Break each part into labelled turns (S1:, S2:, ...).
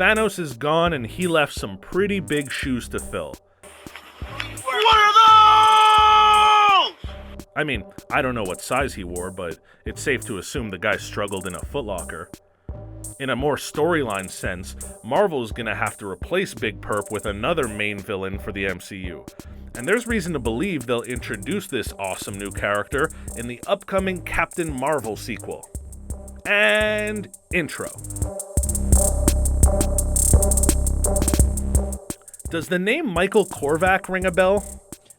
S1: Thanos is gone and he left some pretty big shoes to fill.
S2: What are those?
S1: I mean, I don't know what size he wore, but it's safe to assume the guy struggled in a footlocker. In a more storyline sense, Marvel's gonna have to replace Big Perp with another main villain for the MCU. And there's reason to believe they'll introduce this awesome new character in the upcoming Captain Marvel sequel. And intro. Does the name Michael Korvac ring a bell?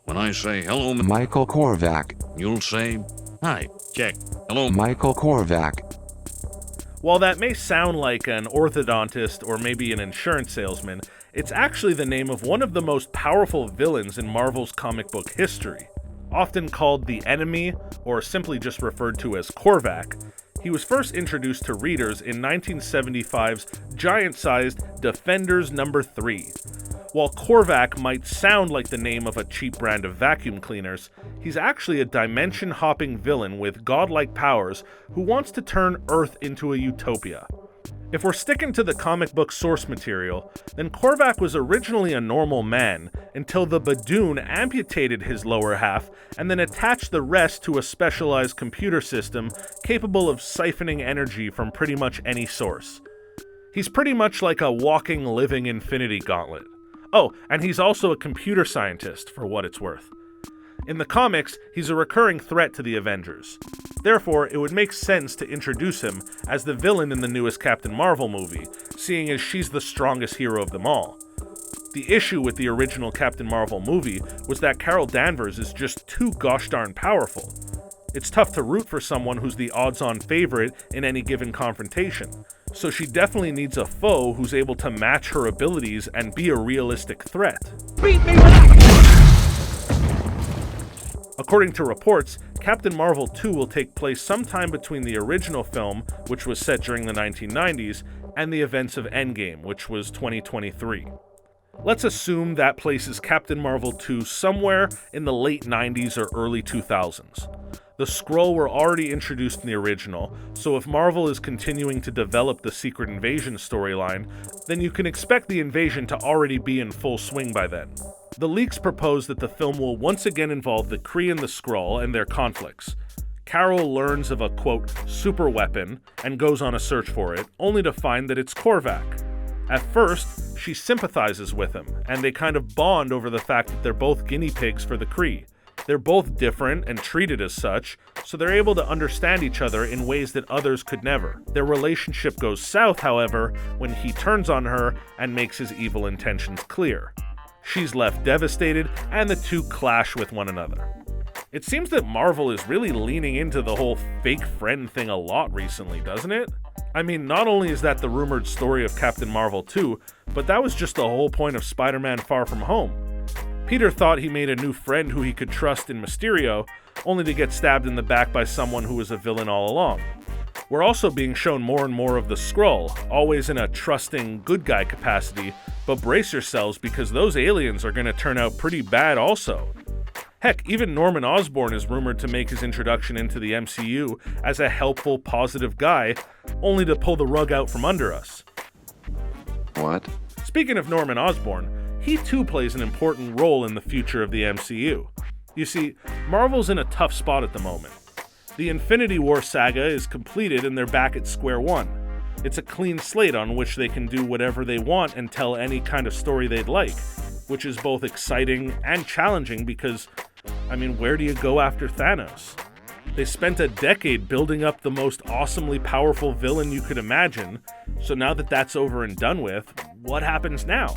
S3: When I say hello,
S4: Michael Korvac.
S3: you'll say, hi, check, hello.
S4: Michael Korvac.
S1: While that may sound like an orthodontist or maybe an insurance salesman, it's actually the name of one of the most powerful villains in Marvel's comic book history. Often called the Enemy, or simply just referred to as Korvac, he was first introduced to readers in 1975's giant-sized Defenders No. 3. While Korvac might sound like the name of a cheap brand of vacuum cleaners, he's actually a dimension-hopping villain with godlike powers who wants to turn Earth into a utopia. If we're sticking to the comic book source material, then Korvac was originally a normal man until the Badoon amputated his lower half and then attached the rest to a specialized computer system capable of siphoning energy from pretty much any source. He's pretty much like a walking, living infinity gauntlet. Oh, and he's also a computer scientist, for what it's worth. In the comics, he's a recurring threat to the Avengers. Therefore, it would make sense to introduce him as the villain in the newest Captain Marvel movie, seeing as she's the strongest hero of them all. The issue with the original Captain Marvel movie was that Carol Danvers is just too gosh darn powerful. It's tough to root for someone who's the odds-on favorite in any given confrontation, so she definitely needs a foe who's able to match her abilities and be a realistic threat.
S2: Beat me without.
S1: According to reports, Captain Marvel 2 will take place sometime between the original film, which was set during the 1990s, and the events of Endgame, which was 2023. Let's assume that places Captain Marvel 2 somewhere in the late 90s or early 2000s. The Skrull were already introduced in the original, so if Marvel is continuing to develop the Secret Invasion storyline, then you can expect the invasion to already be in full swing by then. The leaks propose that the film will once again involve the Kree and the Skrull and their conflicts. Carol learns of a, quote, super weapon and goes on a search for it, only to find that it's Korvac. At first, she sympathizes with him, and they kind of bond over the fact that they're both guinea pigs for the Kree. They're both different and treated as such, so they're able to understand each other in ways that others could never. Their relationship goes south, however, when he turns on her and makes his evil intentions clear. She's left devastated, and the two clash with one another. It seems that Marvel is really leaning into the whole fake friend thing a lot recently, doesn't it? I mean, not only is that the rumored story of Captain Marvel 2, but that was just the whole point of Spider-Man Far From Home. Peter thought he made a new friend who he could trust in Mysterio, only to get stabbed in the back by someone who was a villain all along. We're also being shown more and more of the Skrull, always in a trusting, good guy capacity, but brace yourselves because those aliens are going to turn out pretty bad also. Heck, even Norman Osborn is rumored to make his introduction into the MCU as a helpful, positive guy, only to pull the rug out from under us.
S4: What?
S1: Speaking of Norman Osborn, he too plays an important role in the future of the MCU. You see, Marvel's in a tough spot at the moment. The Infinity War saga is completed and they're back at square one. It's a clean slate on which they can do whatever they want and tell any kind of story they'd like, which is both exciting and challenging because, I mean, where do you go after Thanos? They spent a decade building up the most awesomely powerful villain you could imagine, so now that that's over and done with, what happens now?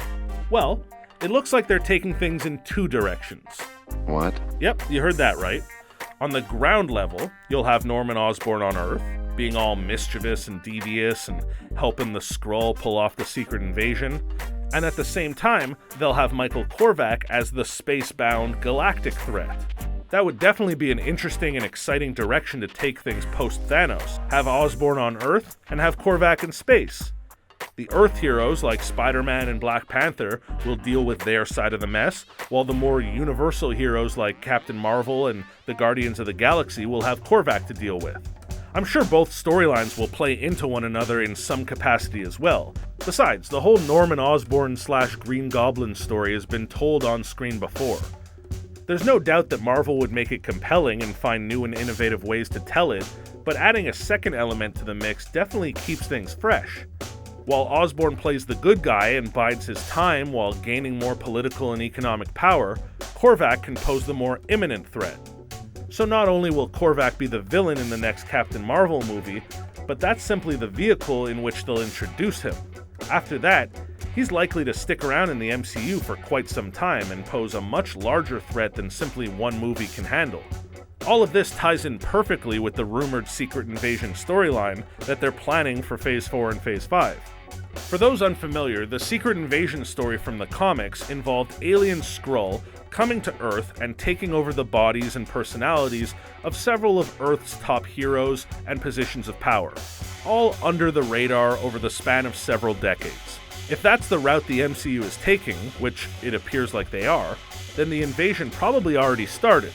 S1: Well, it looks like they're taking things in two directions.
S4: What?
S1: Yep, you heard that right. On the ground level, you'll have Norman Osborn on Earth, being all mischievous and devious and helping the Skrull pull off the secret invasion. And at the same time, they'll have Michael Korvac as the space-bound galactic threat. That would definitely be an interesting and exciting direction to take things post-Thanos. Have Osborn on Earth, and have Korvac in space. The Earth heroes like Spider-Man and Black Panther will deal with their side of the mess, while the more universal heroes like Captain Marvel and the Guardians of the Galaxy will have Korvac to deal with. I'm sure both storylines will play into one another in some capacity as well, Besides, the whole Norman Osborn / Green Goblin story has been told on screen before. There's no doubt that Marvel would make it compelling and find new and innovative ways to tell it, but adding a second element to the mix definitely keeps things fresh. While Osborn plays the good guy and bides his time while gaining more political and economic power, Korvac can pose the more imminent threat. So not only will Korvac be the villain in the next Captain Marvel movie, but that's simply the vehicle in which they'll introduce him. After that, he's likely to stick around in the MCU for quite some time and pose a much larger threat than simply one movie can handle. All of this ties in perfectly with the rumored Secret Invasion storyline that they're planning for Phase 4 and Phase 5. For those unfamiliar, the Secret Invasion story from the comics involved alien Skrull coming to Earth and taking over the bodies and personalities of several of Earth's top heroes and positions of power, all under the radar over the span of several decades. If that's the route the MCU is taking, which it appears like they are, then the invasion probably already started.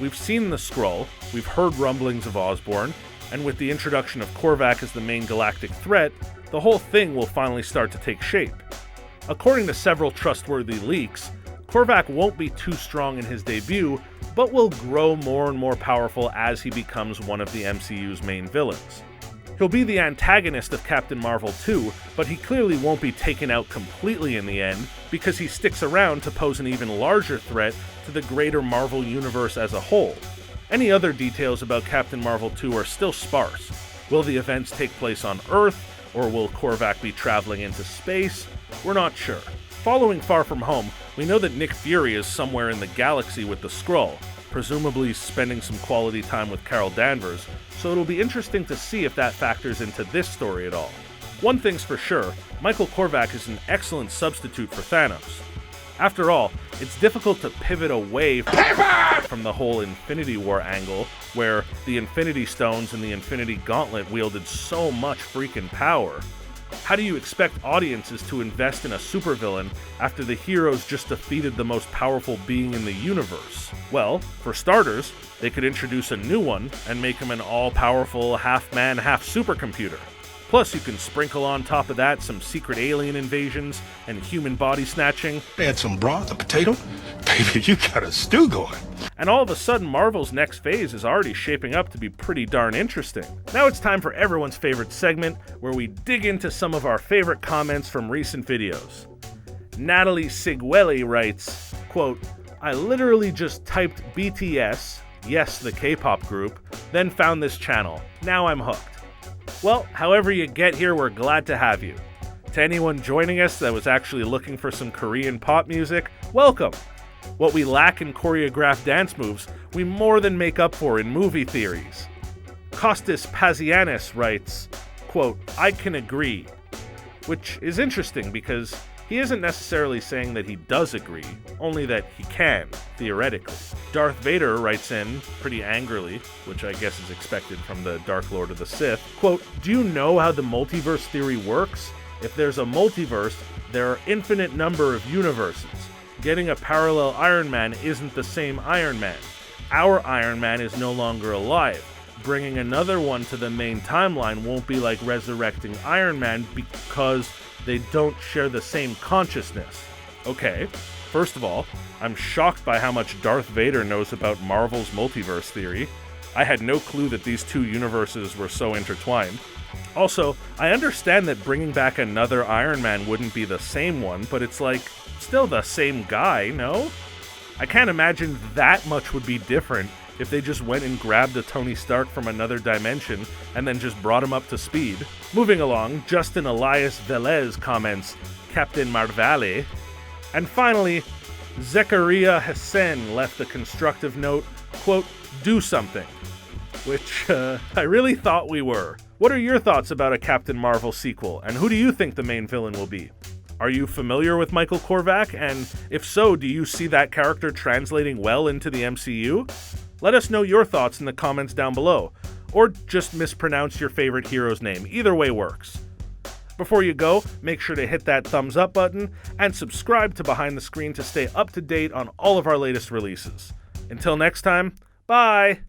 S1: We've seen the Skrull, we've heard rumblings of Osborn, and with the introduction of Korvac as the main galactic threat, the whole thing will finally start to take shape. According to several trustworthy leaks, Korvac won't be too strong in his debut, but will grow more and more powerful as he becomes one of the MCU's main villains. He'll be the antagonist of Captain Marvel 2, but he clearly won't be taken out completely in the end, because he sticks around to pose an even larger threat to the greater Marvel universe as a whole. Any other details about Captain Marvel 2 are still sparse. Will the events take place on Earth, or will Korvac be traveling into space? We're not sure. Following Far From Home, we know that Nick Fury is somewhere in the galaxy with the Skrull, presumably spending some quality time with Carol Danvers, so it'll be interesting to see if that factors into this story at all. One thing's for sure, Michael Korvac is an excellent substitute for Thanos. After all, it's difficult to pivot away from the whole Infinity War angle, where the Infinity Stones and the Infinity Gauntlet wielded so much freaking power. How do you expect audiences to invest in a supervillain after the heroes just defeated the most powerful being in the universe? Well, for starters, they could introduce a new one and make him an all-powerful half-man, half-supercomputer. Plus, you can sprinkle on top of that some secret alien invasions and human body snatching.
S5: Add some broth, a potato. Baby, you got a stew going.
S1: And all of a sudden, Marvel's next phase is already shaping up to be pretty darn interesting. Now it's time for everyone's favorite segment, where we dig into some of our favorite comments from recent videos. Natalie Sigwelli writes, quote, "I literally just typed BTS, yes, the K-pop group, then found this channel. Now I'm hooked." Well, however you get here, we're glad to have you. To anyone joining us that was actually looking for some Korean pop music, welcome! What we lack in choreographed dance moves, we more than make up for in movie theories. Kostas Pazianis writes, quote, "I can agree," which is interesting because he isn't necessarily saying that he does agree, only that he can, theoretically. Darth Vader writes in, pretty angrily, which I guess is expected from the Dark Lord of the Sith, quote, "Do you know how the multiverse theory works? If there's a multiverse, there are infinite number of universes. Getting a parallel Iron Man isn't the same Iron Man. Our Iron Man is no longer alive. Bringing another one to the main timeline won't be like resurrecting Iron Man because they don't share the same consciousness." Okay, first of all, I'm shocked by how much Darth Vader knows about Marvel's multiverse theory. I had no clue that these two universes were so intertwined. Also, I understand that bringing back another Iron Man wouldn't be the same one, but it's like, still the same guy, no? I can't imagine that much would be different if they just went and grabbed a Tony Stark from another dimension and then just brought him up to speed. Moving along, Justin Elias Velez comments, "Captain Marvale." And finally, Zechariah Hassan left a constructive note, quote, "Do something," which I really thought we were. What are your thoughts about a Captain Marvel sequel, and who do you think the main villain will be? Are you familiar with Michael Korvac, and if so, do you see that character translating well into the MCU? Let us know your thoughts in the comments down below, or just mispronounce your favorite hero's name. Either way works. Before you go, make sure to hit that thumbs up button and subscribe to Behind the Screen to stay up to date on all of our latest releases. Until next time, bye!